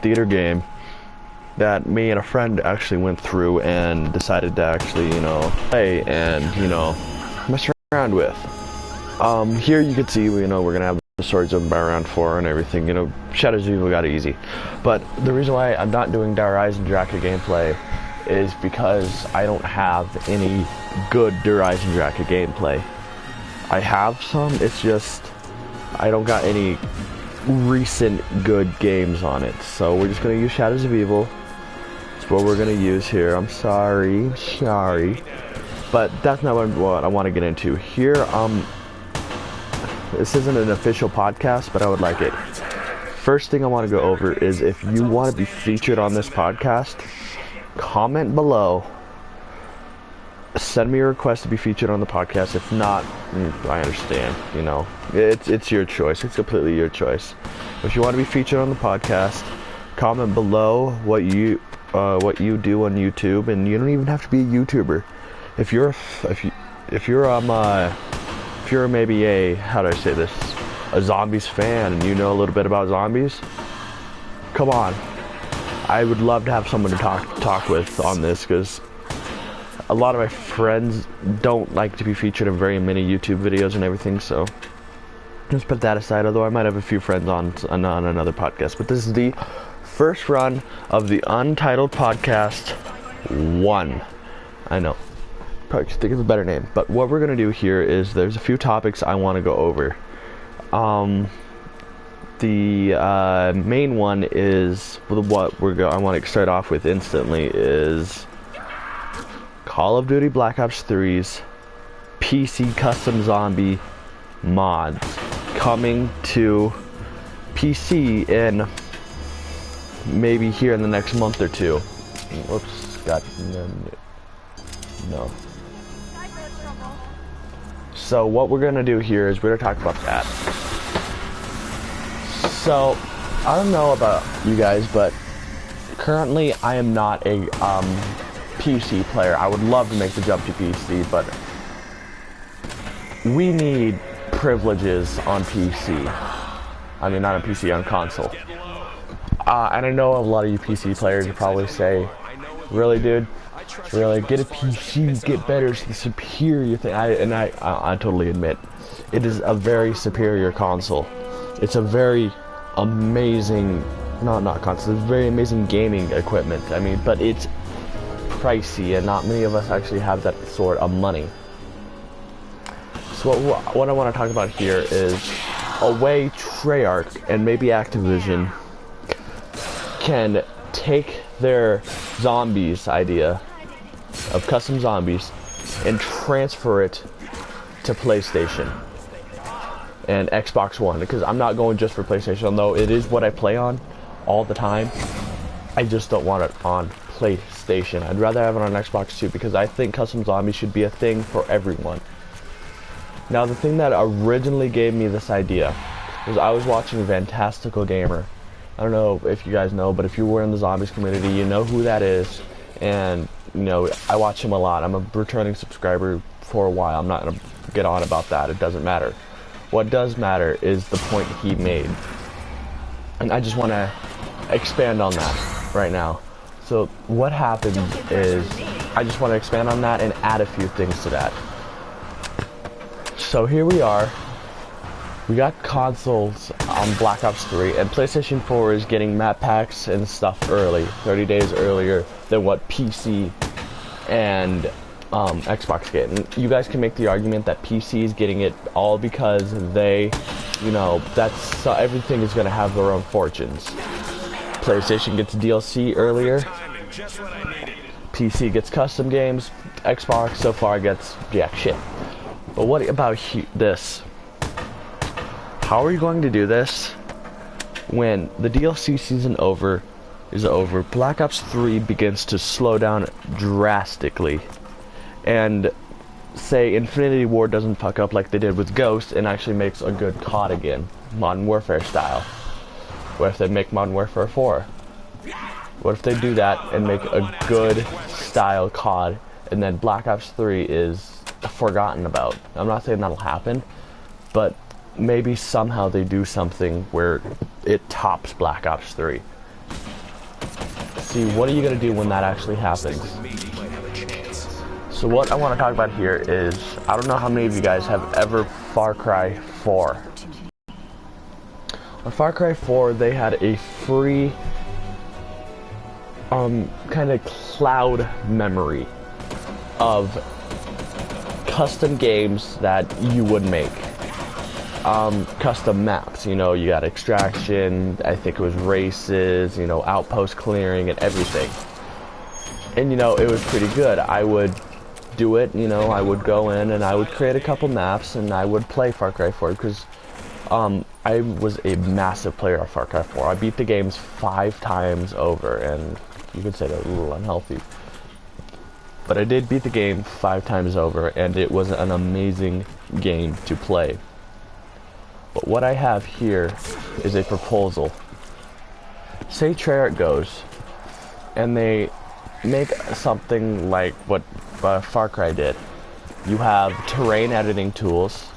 theater game that me and a friend actually went through and decided to actually, you know, play and, you know, mess around with. Here you can see, you know, we're gonna have the swords of round 4 and everything, you know, Shadows of Evil got it easy. But the reason why I'm not doing Rise and Draka gameplay is because I don't have any good Rise and Draka gameplay. I have some, it's just, I don't got any recent good games on it. So we're just gonna use Shadows of Evil. That's what we're gonna use here. I'm sorry. But that's not what I want to get into. Here, this isn't an official podcast, but I would like it. First thing I want to go over is if you want to be featured on this podcast, comment below. Send me a request to be featured on the podcast. If not, I understand. You know, it's your choice. It's completely your choice. If you want to be featured on the podcast, comment below what you do on YouTube, and you don't even have to be a YouTuber. If you're maybe a, how do I say this, a zombies fan, and you know a little bit about zombies, come on. I would love to have someone to talk with on this, because a lot of my friends don't like to be featured in very many YouTube videos and everything, so just put that aside, although I might have a few friends on another podcast. But this is the first run of the Untitled Podcast 1. I know, probably should think of a better name, but what we're going to do here is there's a few topics I want to go over. The main one is what I want to start off with instantly is Call of Duty Black Ops 3's PC custom zombie mods coming to PC in maybe here in the next month or two. Whoops, got no. So what we're gonna do here is we're gonna talk about that. So I don't know about you guys, but currently I am not a PC player. I would love to make the jump to PC, but we need privileges on PC. I mean, not on PC, on console. And I know a lot of you PC players would probably say, really, dude? Really? Get a PC, get better, it's the superior thing. I totally admit, it is a very superior console. It's a very amazing, not console, it's very amazing gaming equipment. I mean, but it's pricey, and not many of us actually have that sort of money. So what I want to talk about here is a way Treyarch and maybe Activision can take their zombies idea of custom zombies and transfer it to PlayStation and Xbox One, because I'm not going just for PlayStation, although it is what I play on all the time. I just don't want it on PlayStation. I'd rather have it on Xbox too, because I think custom zombies should be a thing for everyone. Now, the thing that originally gave me this idea was I was watching Fantastical Gamer. I don't know if you guys know, but if you were in the zombies community, you know who that is. And, you know, I watch him a lot. I'm a returning subscriber for a while. I'm not going to get on about that. It doesn't matter. What does matter is the point he made. And I just want to expand on that right now. So what happens is I just want to expand on that and add a few things to that. So here we are. We got consoles on Black Ops 3, and PlayStation 4 is getting map packs and stuff early, 30 days earlier than what PC and Xbox get. And you guys can make the argument that PC is getting it all because they, you know, that's everything is going to have their own fortunes. PlayStation gets DLC earlier, PC gets custom games, Xbox so far gets jack shit. But what about this? How are you going to do this when the DLC season is over, Black Ops 3 begins to slow down drastically, and say Infinity Ward doesn't fuck up like they did with Ghost and actually makes a good COD again, Modern Warfare style? What if they make Modern Warfare 4? What if they do that and make a good style COD, and then Black Ops 3 is forgotten about? I'm not saying that'll happen, but maybe somehow they do something where it tops Black Ops 3. see what are you gonna do when that actually happens. So what I want to talk about here is, I don't know how many of you guys have ever Far Cry 4. On Far Cry 4, they had a free kind of cloud memory of custom games that you would make. Custom maps, you know, you got extraction, I think it was races, you know, outpost clearing and everything. And you know, it was pretty good. I would do it, you know, I would go in and I would create a couple maps and I would play Far Cry 4 because I was a massive player of Far Cry 4. I beat the games 5 times over, and you could say that a little unhealthy. But I did beat the game 5 times over, and it was an amazing game to play. But what I have here is a proposal. Say Treyarch goes, and they make something like what Far Cry did. You have terrain editing tools.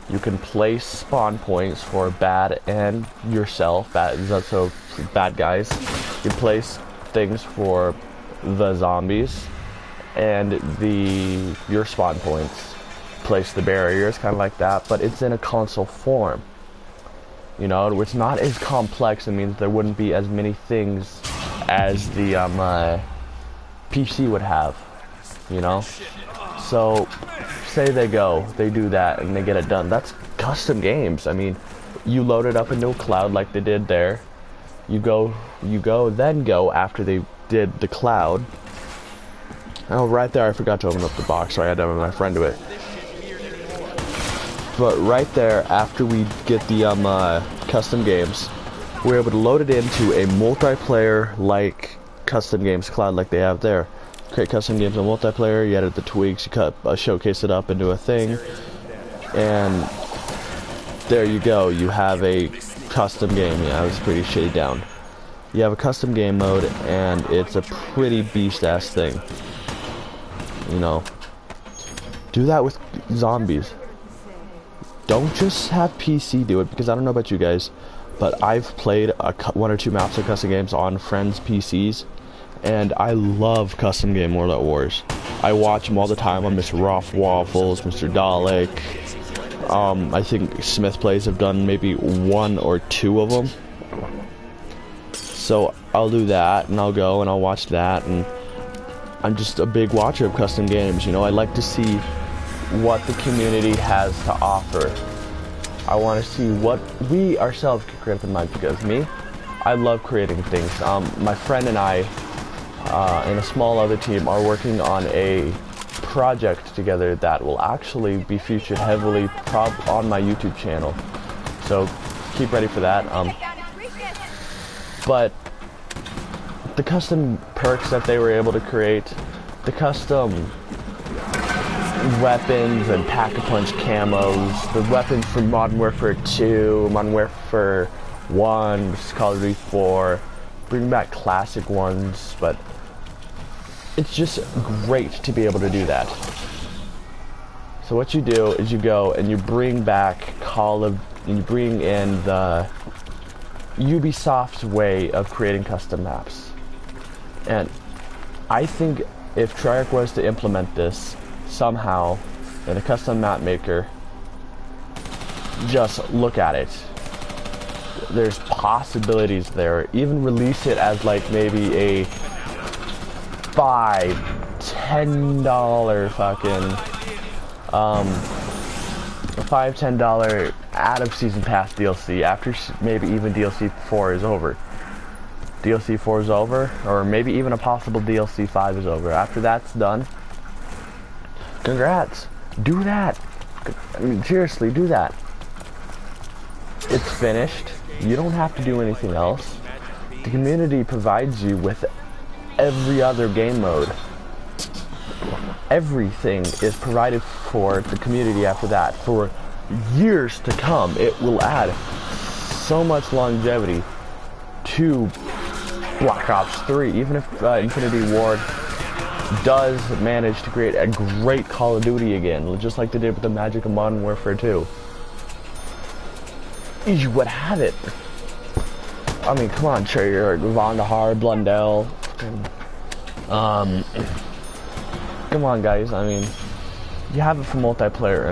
You can place spawn points for bad and yourself, so bad guys. You place things for the zombies and your spawn points. Place the barriers, kind of like that, but it's in a console form. You know, it's not as complex. It means there wouldn't be as many things as the PC would have, you know? So, say they do that and they get it done. That's custom games. I mean, you load it up into a cloud like they did there. You go after they did the cloud. Oh, right there, I forgot to open up the box, so I had to have my friend do it. But right there, after we get the custom games, we're able to load it into a multiplayer like custom games cloud like they have there. Create custom games on multiplayer, you edit the tweaks, you showcase it up into a thing, and there you go, you have a custom game. Yeah, I was pretty shitty down. You have a custom game mode, and it's a pretty beast-ass thing. You know, do that with zombies. Don't just have PC do it, because I don't know about you guys, but I've played 1 or 2 maps of custom games on friends' PCs, and I love custom game World at Wars. I watch them all the time on Mr. Roth Waffles, Mr. Dalek. I think Smith Plays have done maybe 1 or 2 of them. So I'll do that, and I'll go and I'll watch that, and I'm just a big watcher of custom games. You know, I like to see what the community has to offer. I want to see what we ourselves can create in mind, because I love creating things. My friend and I, and a small other team, are working on a project together that will actually be featured heavily on my YouTube channel. So keep ready for that. But the custom perks that they were able to create, the custom weapons and pack-a-punch camos, the weapons from Modern Warfare 2, Modern Warfare 1, Call of Duty 4, bring back classic ones, but it's just great to be able to do that. So what you do is you go and you bring back you bring in the Ubisoft's way of creating custom maps. And I think if Treyarch was to implement this somehow in a custom map maker, just look at it. There's possibilities there. Even release it as like maybe a $5, $10 fucking $5-10 out of season pass DLC after maybe even DLC 4 is over. DLC 4 is over, or maybe even a possible DLC 5 is over. After that's done, congrats. Do that. I mean, seriously, do that. It's finished. You don't have to do anything else. The community provides you with every other game mode. Everything is provided for the community after that. For years to come, it will add so much longevity to Black Ops 3. Even if Infinity Ward does manage to create a great Call of Duty again, just like they did with the magic of Modern Warfare 2, you would have it. I mean, come on, Treyarch, Von der Haar, Blundell, Come on, guys. I mean, you have it for multiplayer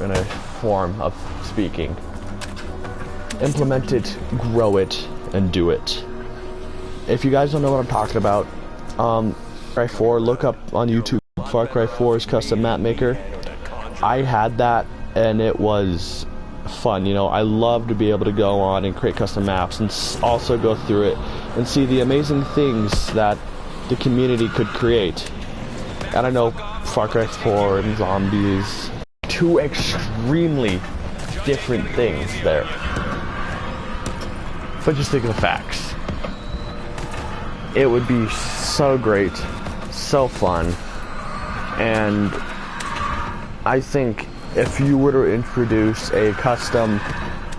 in a form of speaking. Implement it, grow it, and do it. If you guys don't know what I'm talking about, Far Cry 4, look up on YouTube Far Cry 4's custom map maker. I had that, and it was fun. You know, I love to be able to go on and create custom maps and also go through it and see the amazing things that the community could create. And I know Far Cry 4 and zombies, two extremely different things there. But just think of the facts. It would be so great, so fun, and I think if you were to introduce a custom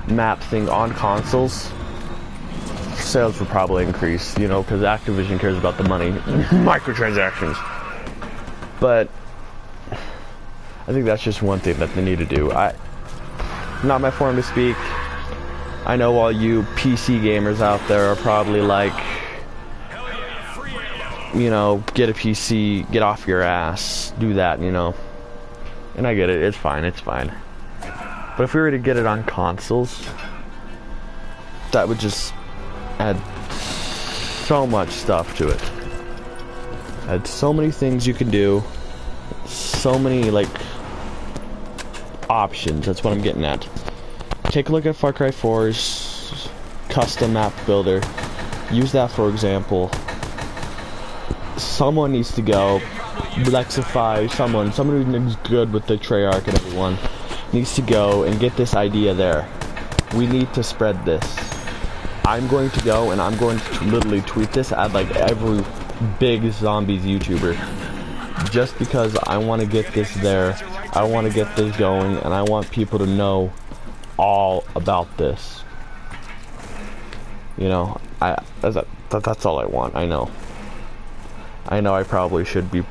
map thing on consoles, sales would probably increase, you know, because Activision cares about the money, microtransactions. But I think that's just one thing that they need to do. Not my form to speak. I know all you PC gamers out there are probably like, you know, get a PC, get off your ass, do that, you know. And I get it, it's fine, it's fine. But if we were to get it on consoles, that would just add so much stuff to it. Add so many things you can do, so many, like, options, that's what I'm getting at. Take a look at Far Cry 4's custom map builder. Use that for example. Someone needs to go, Lexify, someone who's good with the Treyarch and everyone, needs to go and get this idea there. We need to spread this. I'm going to go and I'm going to literally tweet this at like every big zombies YouTuber. Just because I want to get this there, I want to get this going, and I want people to know all about this. You know, that's all I want. I know I probably should be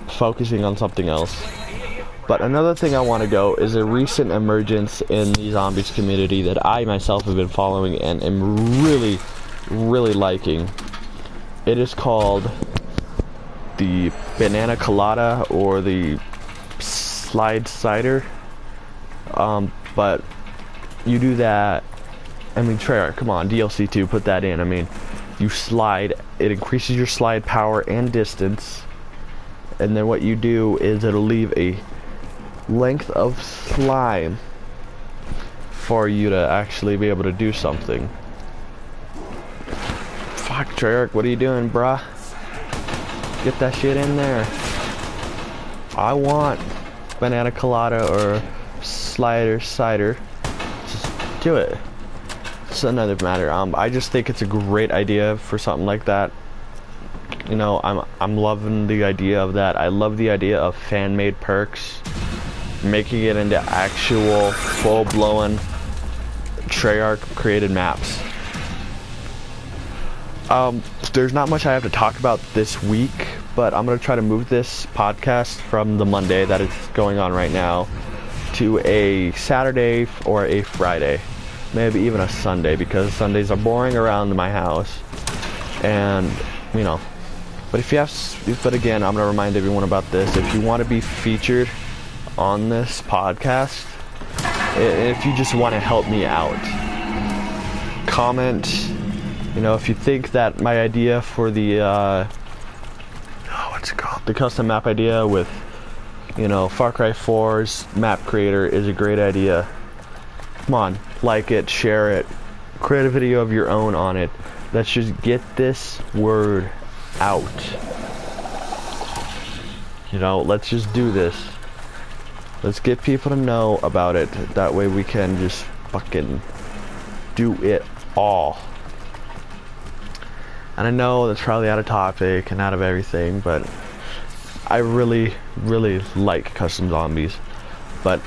focusing on something else. But another thing I want to go is a recent emergence in the zombies community that I myself have been following and am really, really liking. It is called the banana colada or the cider. But you do that. I mean, Treyarch, come on, DLC 2, put that in. I mean, you slide, it increases your slide power and distance, and then what you do is it'll leave a length of slime for you to actually be able to do something. Fuck, Treyarch, what are you doing, bruh? Get that shit in there. I want banana colada or cider. Just do it. It's another matter. I just think it's a great idea for something like that. You know, I'm loving the idea of that. I love the idea of fan-made perks, making it into actual full-blown Treyarch created maps. There's not much I have to talk about this week, but I'm gonna try to move this podcast from the Monday that is going on right now to a Saturday or a Friday. Maybe even a Sunday, because Sundays are boring around my house. And, you know, but but again, I'm going to remind everyone about this. If you want to be featured on this podcast, if you just want to help me out, comment, you know, if you think that my idea for the, what's it called? The custom map idea with, you know, Far Cry 4's map creator is a great idea. Come on, like it, share it, create a video of your own on it. Let's just get this word out. You know, let's just do this. Let's get people to know about it. That way we can just fucking do it all. And I know that's probably out of topic and out of everything, but I really, really like custom zombies. But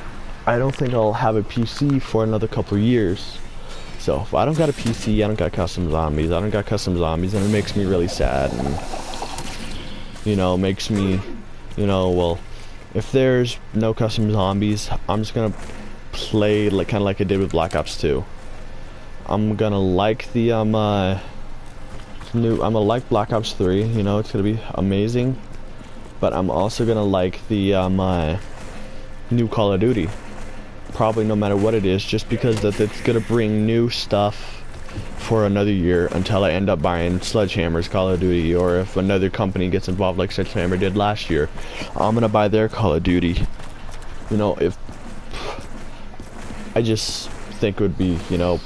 I don't think I'll have a PC for another couple years. So if I don't got a PC, I don't got custom zombies. I don't got custom zombies, and it makes me really sad. And, you know, makes me, you know, well, if there's no custom zombies, I'm just gonna play like kind of like I did with Black Ops 2. I'm gonna like the I'm gonna like Black Ops 3, you know, it's gonna be amazing. But I'm also gonna like the new Call of Duty. Probably no matter what it is, just because that it's gonna bring new stuff for another year until I end up buying Sledgehammer's Call of Duty, or if another company gets involved like Sledgehammer did last year, I'm gonna buy their Call of Duty. You know, if I just think it would be, you know,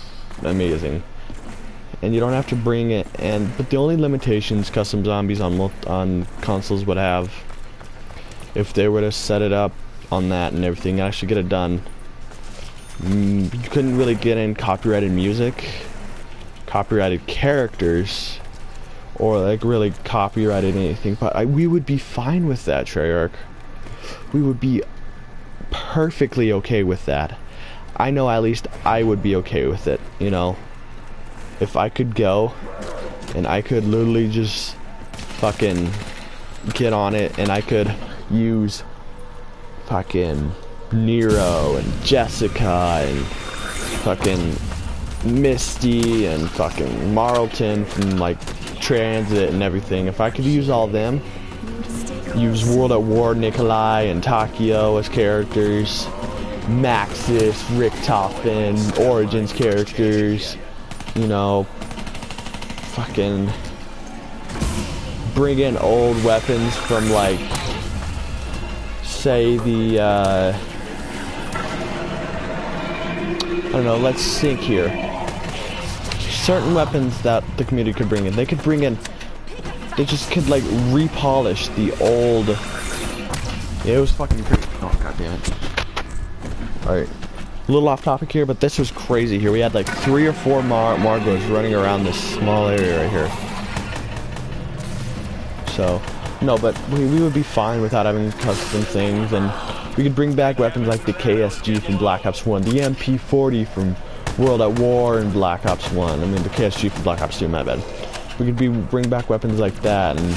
amazing. And you don't have to bring it, but the only limitations custom zombies on consoles would have, if they were to set it up on that and everything, actually get it done, you couldn't really get in copyrighted music, copyrighted characters, or like really copyrighted anything. But we would be fine with that, Treyarch. We would be perfectly okay with that. I know at least I would be okay with it, you know. If I could go and I could literally just fucking get on it and I could use fucking Nero and Jessica and fucking Misty and fucking Marlton from like Transit and everything. If I could use all them, use World at War Nikolai and Takio as characters, Maxis, Richtofen, Origins characters, you know, fucking bring in old weapons from like, say the, I don't know, let's think here. Certain weapons that the community could bring in. They could bring in, they just could like repolish the old, it was fucking crazy. Oh, god damn it. Alright. A little off topic here, but this was crazy here. We had like 3 or 4 Margos running around this small area right here. So, no, but we would be fine without having custom things, and we could bring back weapons like the KSG from Black Ops 1, the MP40 from World at War and Black Ops 1. I mean, the KSG from Black Ops 2, my bad. We could bring back weapons like that, and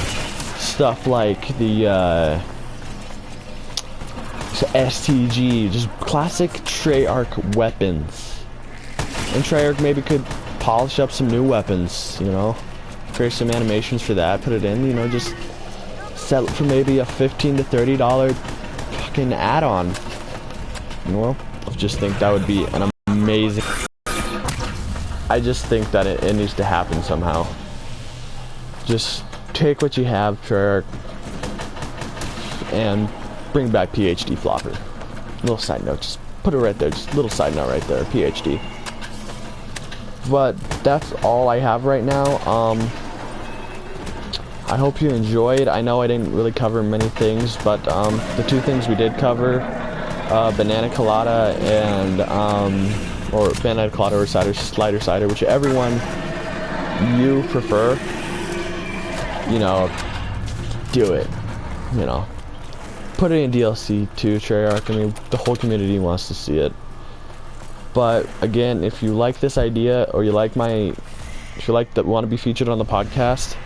stuff like the, STG, just classic Treyarch weapons. And Treyarch maybe could polish up some new weapons, you know, create some animations for that, put it in, you know, just sell it for maybe a $15 to $30 fucking add-on. You know, I just think that would be an amazing. I just think that it needs to happen somehow. Just take what you have, Treyarch, and bring back PhD Flopper. Little side note, just put it right there, just a little side note right there, PhD. But that's all I have right now. I hope you enjoyed. I know I didn't really cover many things, but the 2 things we did cover, Banana Colada and, or Banana Colada or Cider, whichever one you prefer, you know, do it, you know. Put it in DLC too, Treyarch. I mean, the whole community wants to see it. But again, if you like this idea, or you like if you like that, want to be featured on the podcast,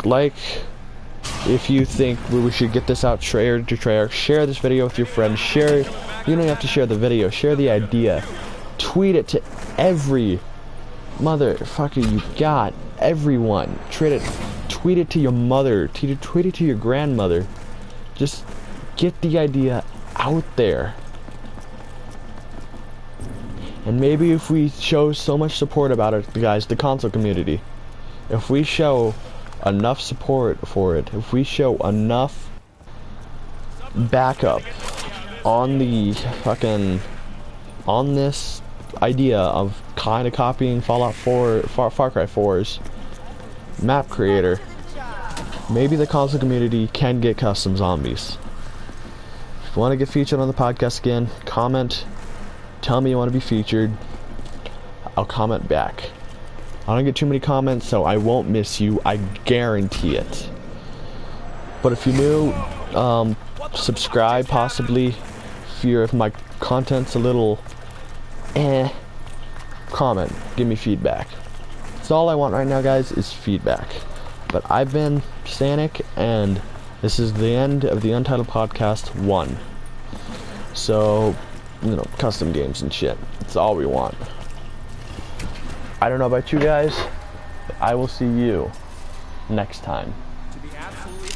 like, if you think we should get this out to Treyarch, share this video with your friends. Share. You don't have to share the video. Share the idea. Tweet it to every motherfucker you got. Everyone. Tweet it to your mother. Tweet it to your grandmother. Just get the idea out there. And maybe if we show so much support about it, guys, the console community, if we show enough support for it, if we show enough backup on the fucking, on this idea of kind of copying Fallout 4, Far Cry 4's map creator, maybe the console community can get custom zombies. If you want to get featured on the podcast again, comment, tell me you want to be featured. I'll comment back. I don't get too many comments, so I won't miss you, I guarantee it. But if you're new, subscribe possibly. If my content's a little comment, give me feedback. That's all I want right now, guys, is feedback. But I've been Sanic, and this is the end of the Untitled Podcast 1. So, you know, custom games and shit. That's all we want. I don't know about you guys, I will see you next time. To be absolutely